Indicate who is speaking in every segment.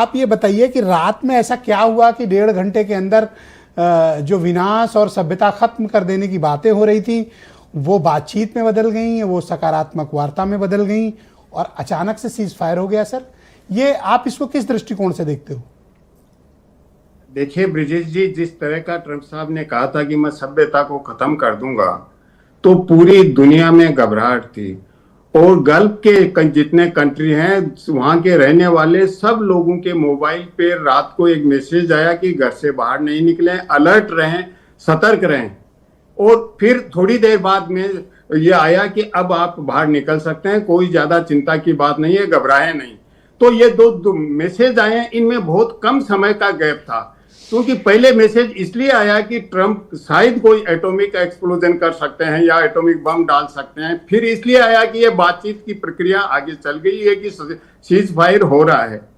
Speaker 1: आप ये बताइए कि रात में ऐसा क्या हुआ कि 1.5 घंटे के अंदर जो विनाश और सभ्यता खत्म कर देने की बातें हो रही थी वो बातचीत में बदल गई, वो सकारात्मक वार्ता में बदल गई और अचानक से सीज फायर हो गया। सर, ये आप इसको किस दृष्टिकोण से देखते हो?
Speaker 2: देखिए ब्रिजेश जी, जिस तरह का ट्रंप साहब ने कहा था कि मैं सभ्यता को खत्म कर दूंगा, तो पूरी दुनिया में घबराहट थी और गल्फ के जितने कंट्री हैं वहां के रहने वाले सब लोगों के मोबाइल पे रात को एक मैसेज आया कि घर से बाहर नहीं निकलें, अलर्ट रहें, सतर्क रहें। और फिर थोड़ी देर बाद में ये आया कि अब आप बाहर निकल सकते हैं, कोई ज्यादा चिंता की बात नहीं है, घबराएं नहीं। तो ये दो मैसेज आए हैं, इनमें बहुत कम समय का गैप था, क्योंकि पहले मैसेज इसलिए आया कि ट्रंप शायद कोई एटॉमिक एक्सप्लोजन कर सकते हैं या एटॉमिक बम डाल सकते हैं। फिर इसलिए आया कि ये बातचीत की प्रक्रिया आगे चल गई है कि सीज फायर हो रहा है।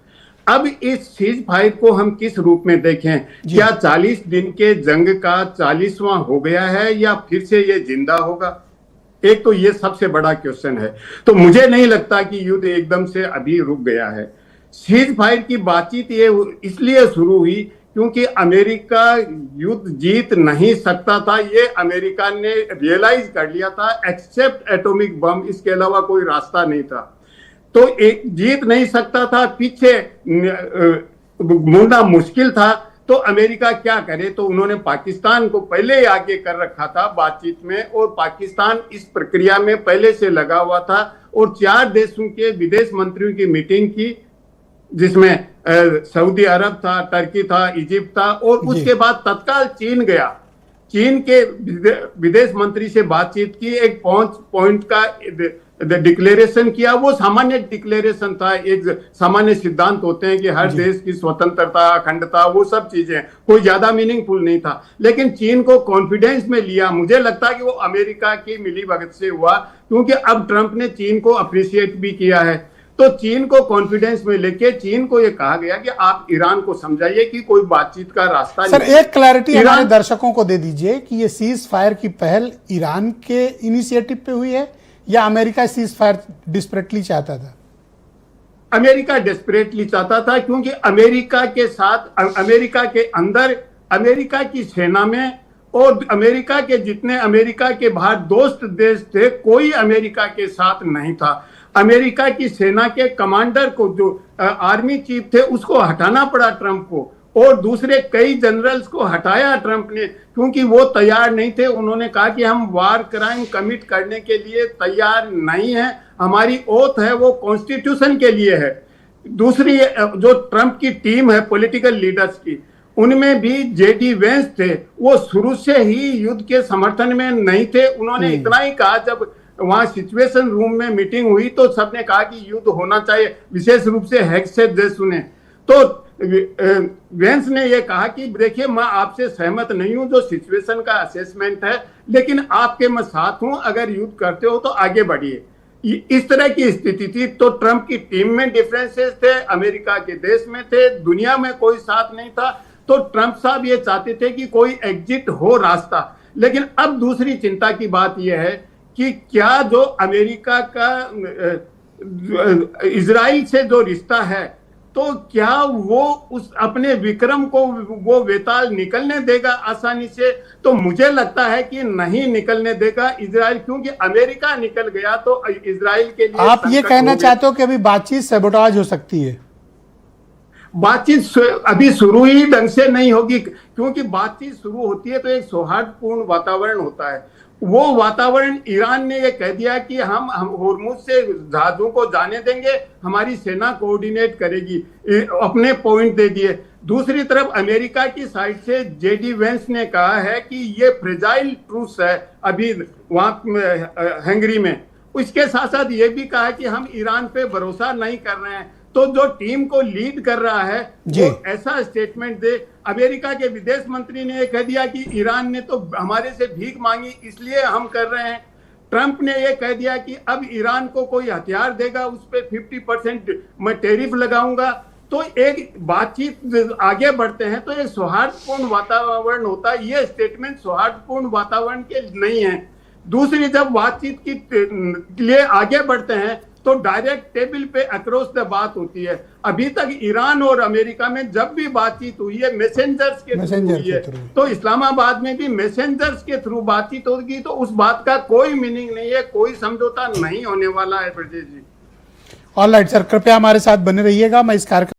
Speaker 2: अब इस सीज फायर को हम किस रूप में देखें? क्या 40 दिन के जंग का 40वां हो गया है या फिर से ये जिंदा होगा? एक तो ये सबसे बड़ा क्वेश्चन है। तो मुझे नहीं लगता कि युद्ध एकदम से अभी रुक गया है। सीज फायर की बातचीत ये इसलिए शुरू हुई क्योंकि अमेरिका युद्ध जीत नहीं सकता था, ये अमेरिका ने रियलाइज कर लिया था। एक्सेप्ट एटॉमिक बम, इसके अलावा कोई रास्ता नहीं था। तो एक जीत नहीं सकता था, पीछे मुड़ना मुश्किल था। तो अमेरिका क्या करे? तो उन्होंने पाकिस्तान को पहले ही आगे कर रखा था बातचीत में, और पाकिस्तान इस प्रक्रिया में पहले से लगा हुआ था और 4 देशों के विदेश मंत्रियों की मीटिंग की, जिसमें सऊदी अरब था, टर्की था, इजिप्ट था, और उसके बाद तत्काल चीन गया। चीन के विदेश मंत्री से बातचीत की, एक 5 पॉइंट का डिक्लेरेशन किया। वो सामान्य डिक्लेरेशन था, एक सामान्य सिद्धांत होते हैं कि हर देश की स्वतंत्रता, अखंडता, वो सब चीजें, कोई ज्यादा मीनिंगफुल नहीं था। लेकिन चीन को कॉन्फिडेंस में लिया। मुझे लगता है कि वो अमेरिका की मिलीभगत से हुआ, क्योंकि अब ट्रंप ने चीन को अप्रिशिएट भी किया है। तो चीन को कॉन्फिडेंस में लेके चीन को ये कहा गया कि आप ईरान को समझाइए कि कोई बातचीत का रास्ता
Speaker 1: सर, एक क्लैरिटी हमारे दर्शकों को दे दीजिए कि ये सीज फायर की पहल ईरान के इनिशिएटिव पे हुई है या अमेरिका सीज फायर डिस्परेटली चाहता था?
Speaker 2: अमेरिका डेस्परेटली चाहता था, क्योंकि अमेरिका के साथ, अमेरिका के अंदर, अमेरिका की सेना में और अमेरिका के जितने अमेरिका के बाहर दोस्त देश थे, कोई अमेरिका के साथ नहीं था। अमेरिका की सेना के कमांडर को, जो आर्मी चीफ थे, उसको हटाना पड़ा ट्रंप को, और दूसरे कई जनरल्स को हटाया ट्रंप ने, क्योंकि वो तैयार नहीं थे। उन्होंने कहा कि हम वार क्राइम कमिट करने के लिए तैयार नहीं है, हमारी ओथ है वो कॉन्स्टिट्यूशन के लिए है। दूसरी जो ट्रंप की टीम है पॉलिटिकल लीडर्स की, उनमें भी जेडी वेंस थे, वो शुरू से ही युद्ध के समर्थन में नहीं थे। उन्होंने इतना ही कहा, जब वहां सिचुएशन रूम में मीटिंग हुई तो सबने कहा कि युद्ध होना चाहिए, विशेष रूप से हेग्सेट ने। तो वेंस ने यह कहा कि देखिए, मैं आपसे सहमत नहीं हूं जो सिचुएशन का असेसमेंट है, लेकिन आपके मैं साथ हूं, अगर युद्ध करते हो तो आगे बढ़िए। इस तरह की स्थिति थी। तो ट्रंप की टीम में डिफरेंसेस थे, अमेरिका के देश में थे, दुनिया में कोई साथ नहीं था। तो ट्रंप साहब ये चाहते थे कि कोई एग्जिट हो रास्ता। लेकिन अब दूसरी चिंता की बात यह है कि क्या जो अमेरिका का इजराइल से जो रिश्ता है, तो क्या वो उस अपने विक्रम को वो वेताल निकलने देगा आसानी से? तो मुझे लगता है कि नहीं निकलने देगा इजराइल, क्योंकि अमेरिका निकल गया तो इजराइल के लिए
Speaker 1: आप ये कहना चाहते हो कि अभी बातचीत सैबोटाज हो सकती है?
Speaker 2: बातचीत अभी शुरू ही ढंग से नहीं होगी, क्योंकि बातचीत शुरू होती है तो एक सौहार्दपूर्ण वातावरण होता है। वो वातावरण, ईरान ने ये कह दिया कि हम होर्मुज से जहाजों को जाने देंगे, हमारी सेना कोऑर्डिनेट करेगी, अपने पॉइंट दे दिए। दूसरी तरफ अमेरिका की साइड से जेडी वेंस ने कहा है कि ये फ्रेजाइल ट्रूस है अभी वहां हंगरी में। इसके साथ साथ ये भी कहा कि हम ईरान पे भरोसा नहीं कर रहे हैं। तो जो टीम को लीड कर रहा है वो ऐसा स्टेटमेंट दे। अमेरिका के विदेश मंत्री ने यह कह दिया कि ईरान ने तो हमारे से भीख मांगी, इसलिए हम कर रहे हैं। ट्रंप ने यह कह दिया कि अब ईरान को कोई हथियार देगा उस पर 50% मैं टैरिफ लगाऊंगा। तो एक बातचीत आगे बढ़ते हैं तो एक सौहार्दपूर्ण वातावरण होता है। ये स्टेटमेंट सौहार्दपूर्ण वातावरण के नहीं है। दूसरी, जब बातचीत के लिए आगे बढ़ते हैं तो डायरेक्ट टेबल पे अक्रॉस द बात होती है। अभी तक ईरान और अमेरिका में जब भी बातचीत हुई है मैसेंजर्स के थ्रू हुई है, तो इस्लामाबाद में भी मैसेंजर्स के थ्रू बातचीत होगी, तो उस बात का कोई मीनिंग नहीं है, कोई समझौता नहीं होने वाला है ब्रजेश जी।
Speaker 1: ऑलराइट सर, कृपया हमारे साथ बने रहिएगा। मैं इस कार्यक्रम